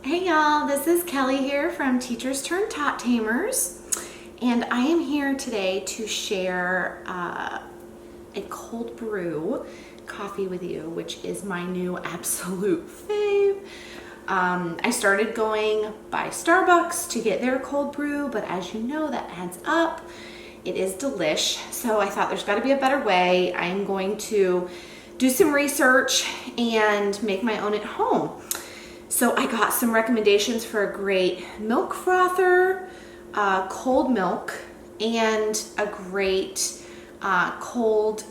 Hey y'all, this is Kelly here from Teachers Turn Tot Tamers, and I am here today to share a cold brew coffee with you, which is my new absolute fave. I started going by Starbucks to get their cold brew, but as you know, that adds up. It is delish, so I thought there's got to be a better way. I'm going to do some research and make my own at home. So I got some recommendations for a great milk frother, cold milk, and a great cold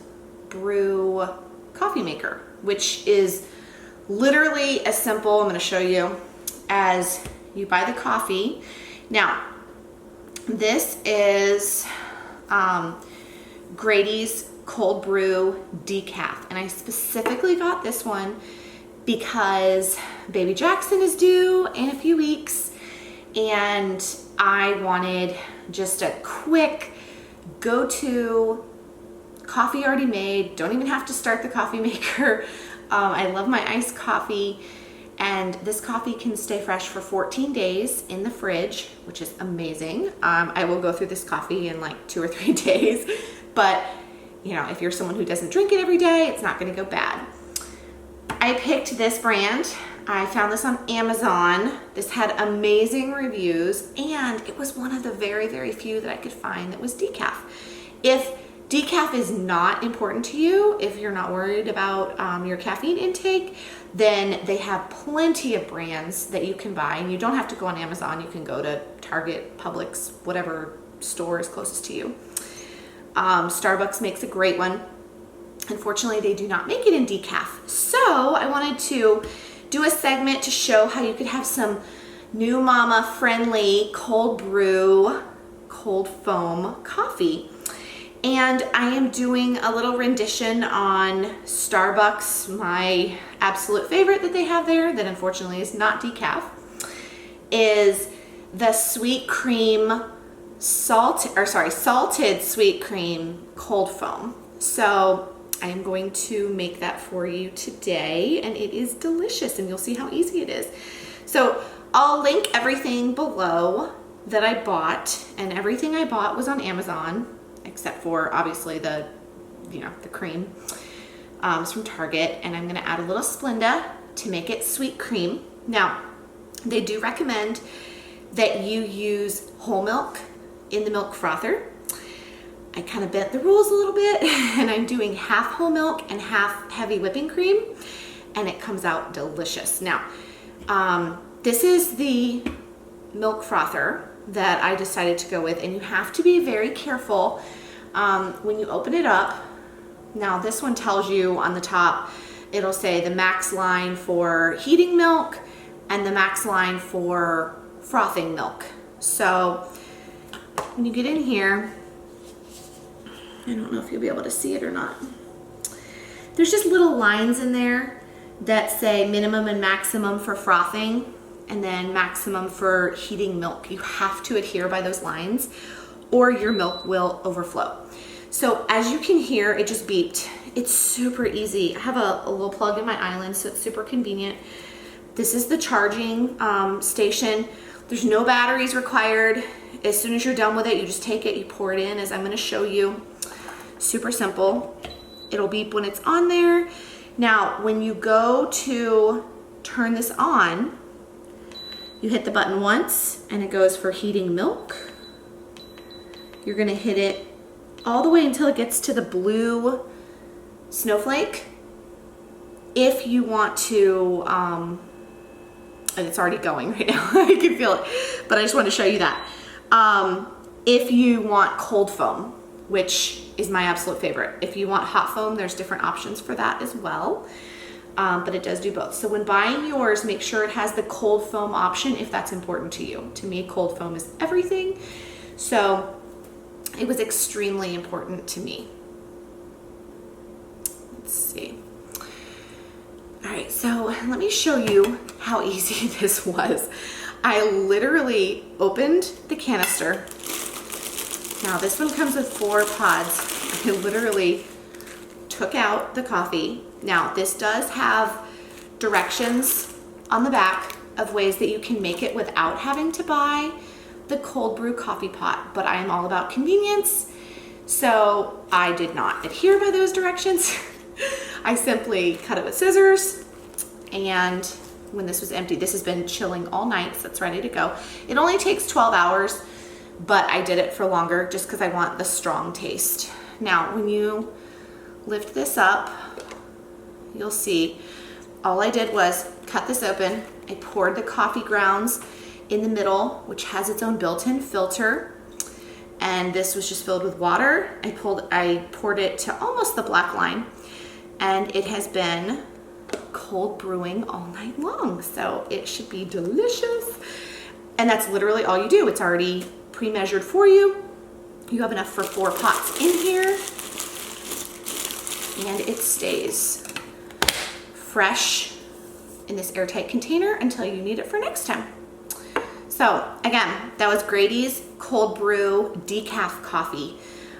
brew coffee maker, which is literally as simple, I'm going to show you, as you buy the coffee. Now, this is Grady's cold brew decaf, and I specifically got this one because baby Jackson is due in a few weeks, and I wanted just a quick go-to coffee already made. Don't even have to start the coffee maker. I love my iced coffee, and this coffee can stay fresh for 14 days in the fridge, which is amazing. I will go through this coffee in like 2 or 3 days, but you know, if you're someone who doesn't drink it every day, it's not going to go bad. I picked this brand. I found this on Amazon. This had amazing reviews, and it was one of the very, very few that I could find that was decaf. If decaf is not important to you, if you're not worried about your caffeine intake, then they have plenty of brands that you can buy, and you don't have to go on Amazon. You can go to Target, Publix, whatever store is closest to you. Starbucks makes a great one. Unfortunately, they do not make it in decaf. So I wanted to do a segment to show how you could have some new mama friendly cold brew, cold foam coffee. And I am doing a little rendition on Starbucks, my absolute favorite that they have there, that unfortunately is not decaf, is the sweet cream salted sweet cream cold foam. So I am going to make that for you today, and it is delicious, and you'll see how easy it is. So I'll link everything below that I bought, and everything I bought was on Amazon, except for obviously the cream. It's from Target, and I'm gonna add a little Splenda to make it sweet cream. Now, they do recommend that you use whole milk in the milk frother. I kind of bent the rules a little bit, and I'm doing half whole milk and half heavy whipping cream, and it comes out delicious. Now, this is the milk frother that I decided to go with, and you have to be very careful when you open it up. Now, this one tells you on the top, it'll say the max line for heating milk and the max line for frothing milk. So when you get in here, I don't know if you'll be able to see it or not. There's just little lines in there that say minimum and maximum for frothing, and then maximum for heating milk. You have to adhere by those lines, or your milk will overflow. So as you can hear, it just beeped. It's super easy. I have a little plug in my island, so it's super convenient. This is the charging station. There's no batteries required. As soon as you're done with it, you just take it, you pour it in, as I'm going to show you. Super simple. It'll beep when it's on there. Now, when you go to turn this on, you hit the button once, and it goes for heating milk. You're going to hit it all the way until it gets to the blue snowflake. If you want to, and it's already going right now, I can feel it, but I just want to show you that. If you want cold foam, which is my absolute favorite. If you want hot foam, there's different options for that as well, but it does do both. So when buying yours, make sure it has the cold foam option if that's important to you. To me, cold foam is everything, so it was extremely important to me. Let's see. All right, so let me show you how easy this was. I literally opened the canister. Now this one comes with 4 pods. I literally took out the coffee. Now this does have directions on the back of ways that you can make it without having to buy the cold brew coffee pot, but I am all about convenience. So I did not adhere by those directions. I simply cut it with scissors, and when this was empty, this has been chilling all night, so it's ready to go. It only takes 12 hours, but I did it for longer just because I want the strong taste. Now, when you lift this up, you'll see all I did was cut this open. I poured the coffee grounds in the middle, which has its own built-in filter. And this was just filled with water. I poured it to almost the black line, and it has been cold brewing all night long. So it should be delicious. And that's literally all you do. It's already pre-measured for you. You have enough for 4 pots in here, and it stays fresh in this airtight container until you need it for next time. So again, that was Grady's cold brew decaf coffee.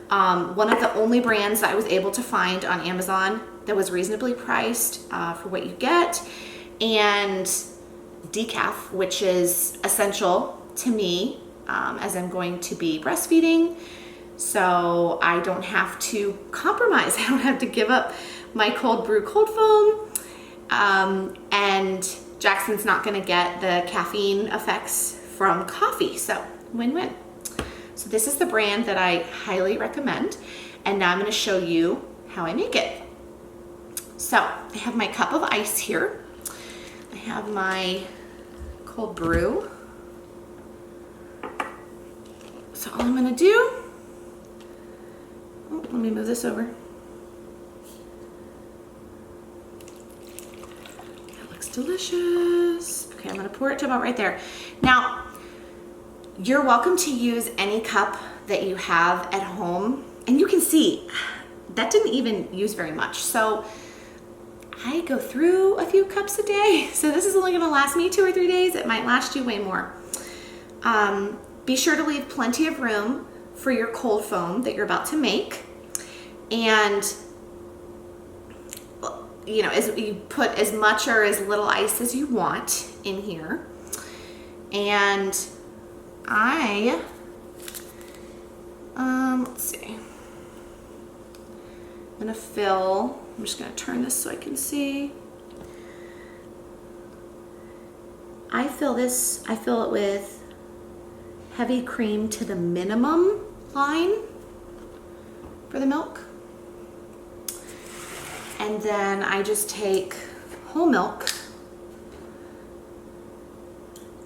One of the only brands that I was able to find on Amazon that was reasonably priced for what you get, and decaf, which is essential to me as I'm going to be breastfeeding. So I don't have to compromise. I don't have to give up my cold brew cold foam. And Jackson's not going to get the caffeine effects from coffee. So win-win. So this is the brand that I highly recommend. And now I'm going to show you how I make it. So I have my cup of ice here. I have my cold brew. So all I'm going to do, let me move this over. That looks delicious. Okay, I'm going to pour it to about right there. Now, you're welcome to use any cup that you have at home. And you can see that didn't even use very much. So I go through a few cups a day. So this is only going to last me 2 or 3 days. It might last you way more. Be sure to leave plenty of room for your cold foam that you're about to make. And you know, as you put as much or as little ice as you want in here. And let's see. I'm just gonna turn this so I can see. I fill it with heavy cream to the minimum line for the milk. And then I just take whole milk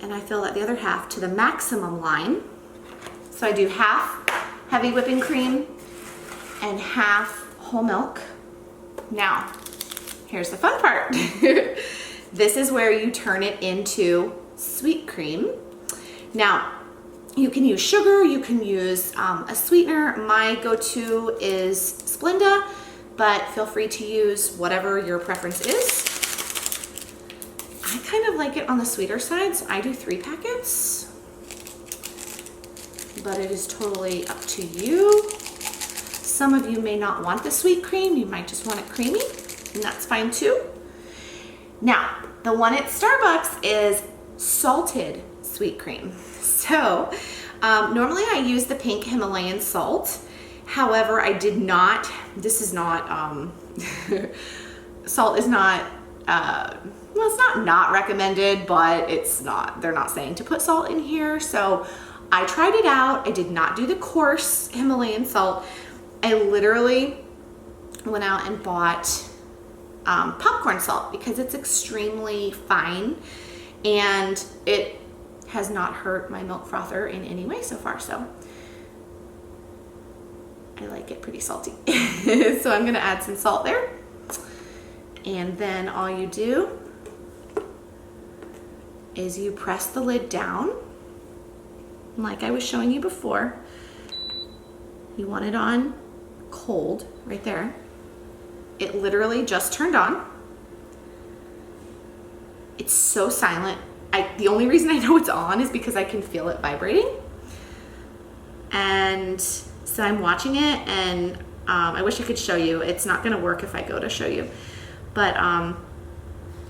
and I fill that the other half to the maximum line. So I do half heavy whipping cream and half whole milk. Now, here's the fun part. This is where you turn it into sweet cream. Now, you can use sugar, you can use a sweetener. My go-to is Splenda, but feel free to use whatever your preference is. I kind of like it on the sweeter side, so I do 3 packets, but it is totally up to you. Some of you may not want the sweet cream, you might just want it creamy, and that's fine too. Now, the one at Starbucks is salted sweet cream. So normally I use the pink Himalayan salt. However, I did not, this is not, salt is not, well, it's not recommended, but it's not, they're not saying to put salt in here. So I tried it out. I did not do the coarse Himalayan salt. I literally went out and bought popcorn salt because it's extremely fine and it has not hurt my milk frother in any way so far. So I like it pretty salty. So I'm gonna add some salt there. And then all you do is you press the lid down. Like I was showing you before, you want it on cold right there. It literally just turned on. It's so silent. The only reason I know it's on is because I can feel it vibrating. And so I'm watching it, and I wish I could show you. It's not gonna work if I go to show you. But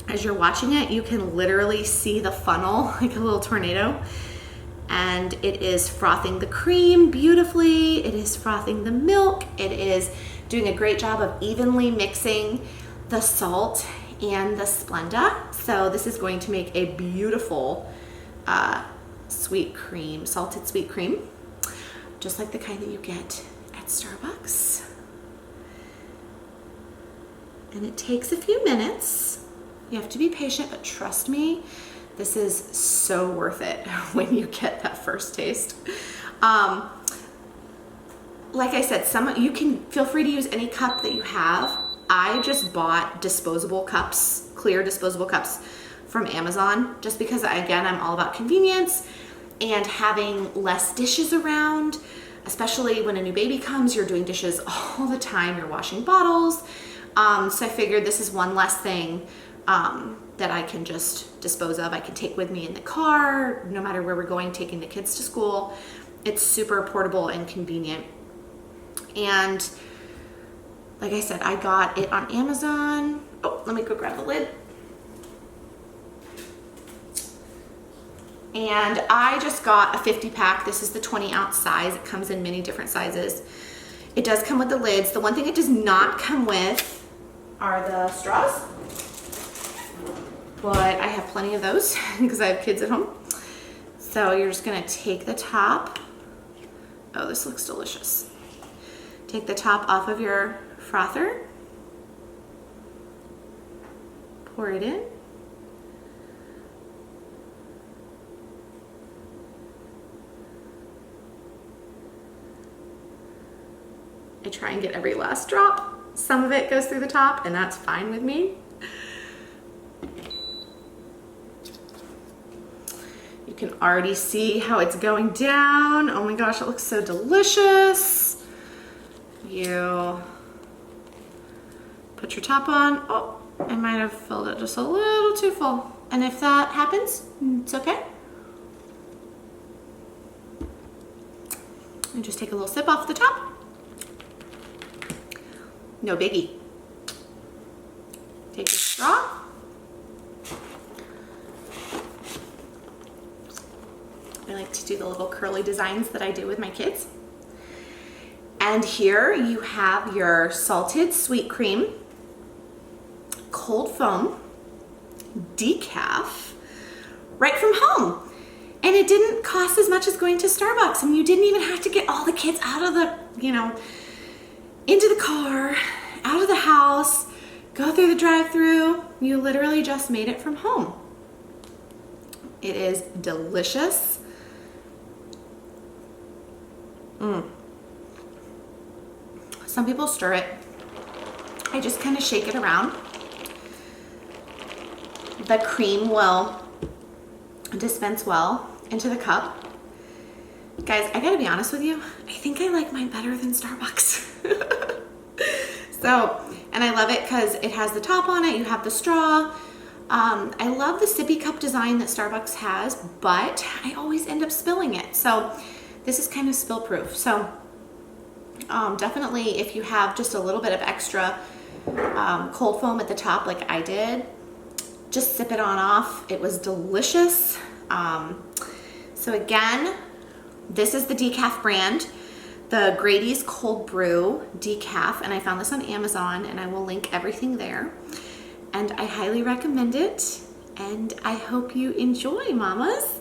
As you're watching it, you can literally see the funnel like a little tornado. And it is frothing the cream beautifully. It is frothing the milk. It is doing a great job of evenly mixing the salt and the Splenda. So this is going to make a beautiful sweet cream, salted sweet cream, just like the kind that you get at Starbucks. And it takes a few minutes. You have to be patient, but trust me, this is so worth it when you get that first taste. Like I said, you can feel free to use any cup that you have. I just bought disposable cups, clear disposable cups from Amazon, just because again, I'm all about convenience and having less dishes around, especially when a new baby comes, you're doing dishes all the time, you're washing bottles. So I figured this is one less thing that I can just dispose of. I can take with me in the car, no matter where we're going, taking the kids to school. It's super portable and convenient. And like I said, I got it on Amazon. Oh, let me go grab the lid. And I just got a 50 pack. This is the 20-ounce size. It comes in many different sizes. It does come with the lids. The one thing it does not come with are the straws. But I have plenty of those because I have kids at home. So you're just gonna take the top. Oh, this looks delicious. Take the top off of your frother. Pour it in. I try and get every last drop. Some of it goes through the top, and that's fine with me. You can already see how it's going down. Oh my gosh, it looks so delicious. You put your top on. Oh, I might have filled it just a little too full. And if that happens, it's okay. And just take a little sip off the top. No biggie. Take your straw. I like to do the little curly designs that I do with my kids. And here you have your salted sweet cream, cold foam, decaf, right from home. And it didn't cost as much as going to Starbucks, and you didn't even have to get all the kids out of the, into the car, out of the house, go through the drive-through. You literally just made it from home. It is delicious. Some people stir it. I just kind of shake it around. The cream will dispense well into the cup. Guys, I gotta be honest with you, I think I like mine better than Starbucks. And I love it because it has the top on it, you have the straw. I love the sippy cup design that Starbucks has, but I always end up spilling it. So this is kind of spill proof. So definitely if you have just a little bit of extra cold foam at the top like I did, just sip it on off. It was delicious. So again, this is the DECAF brand, the Grady's Cold Brew DECAF, and I found this on Amazon, and I will link everything there. And I highly recommend it, and I hope you enjoy, mamas.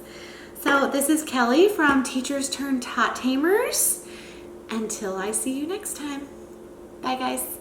So this is Kelly from Teachers Turned Tot Tamers. Until I see you next time. Bye, guys.